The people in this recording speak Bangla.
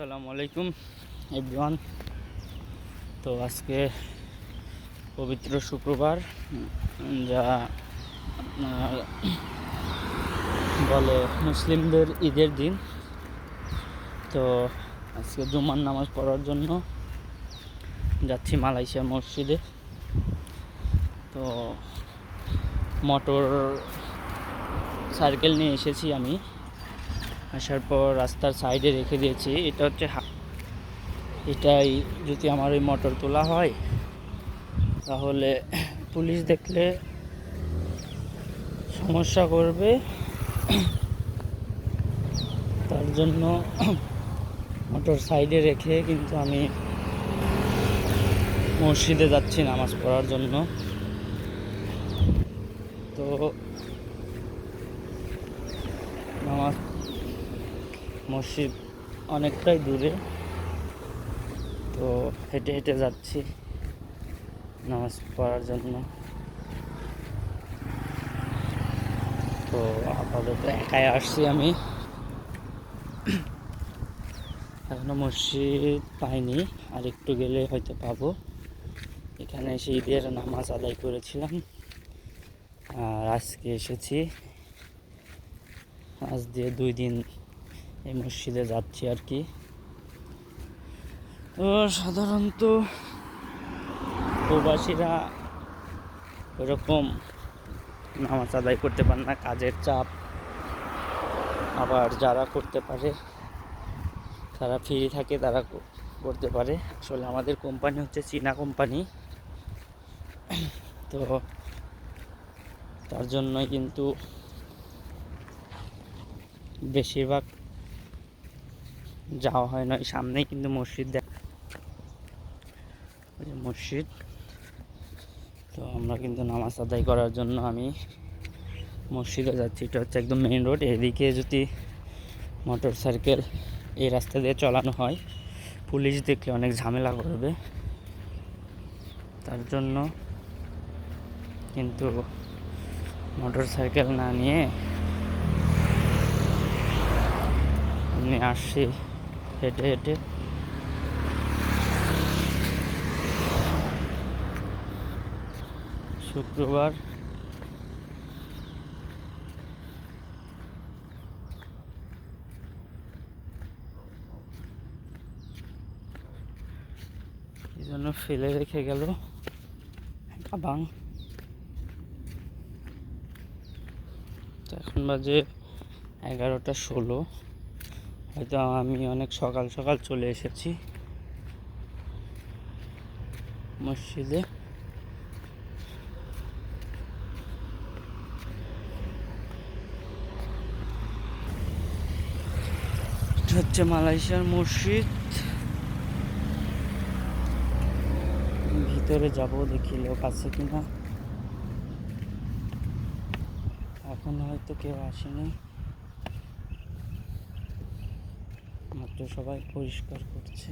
আসসালামু আলাইকুম এভরিওয়ান। তো আজকে পবিত্র শুক্রবার, যা আপনার বলে মুসলিমদের ঈদের দিন। তো আজকে জুমার নামাজ পড়ার জন্য যাচ্ছি মালয়েশিয়া মসজিদে। তো মোটর সাইকেল নিয়ে এসেছি আমি। আসার পর রাস্তার সাইডে রেখে দিয়েছি। এটাই যদি আমার ওই মোটর তোলা হয় তাহলে পুলিশ দেখলে সমস্যা করবে। তার জন্য মোটর সাইডে রেখে কিন্তু আমি মসজিদে যাচ্ছি নামাজ পড়ার জন্য। তো মসজিদ অনেকটাই দূরে, তো হেঁটে হেঁটে যাচ্ছি নামাজ পড়ার জন্য। তো আপাতত একাই আসছি আমি, এখনো মসজিদ পাইনি, আর একটু গেলে হয়তো পাবো। এখানে এসে ঈদের নামাজ আদায় করেছিলাম, আর আজকে এসেছি। আজ দিয়ে 2 দিন এই মসজিদে যাচ্ছি আর কি। তো সাধারণত প্রবাসীরা ওরকম নামাজ আদায় করতে পারে না, কাজের চাপ। আবার যারা করতে পারে, যারা ফ্রি থাকে তারা করতে পারে। আসলে আমাদের কোম্পানি হচ্ছে চীনা কোম্পানি, তো তার জন্যই কিন্তু বেশিরভাগ যাওয়া হয় না। সামনেই কিন্তু মসজিদ মসজিদ তো আমরা কিন্তু নামাজ আদায় করার জন্য আমি মসজিদে যাচ্ছি। এটা হচ্ছে একদম মেইন রোড। এদিকে যদি মোটর সাইকেল এই রাস্তা দিয়ে চালানো হয়, পুলিশ দেখলে অনেক ঝামেলা করবে। তার জন্য কিন্তু মোটর সাইকেল না নিয়ে আমি আসছি হেঁটে হেঁটে। শুক্রবার এই জন্য ফেলে রেখে গেল কাবাং। তো এখন বাজে 11:16। হয়তো আমি অনেক সকাল সকাল চলে এসেছি মসজিদে। এটা হচ্ছে মালয়েশিয়ার মসজিদ। ভিতরে যাব, দেখি লোক আছে কিনা। এখন হয়তো কেউ আসেনি, মাত্র সবাই পরিষ্কার করছে।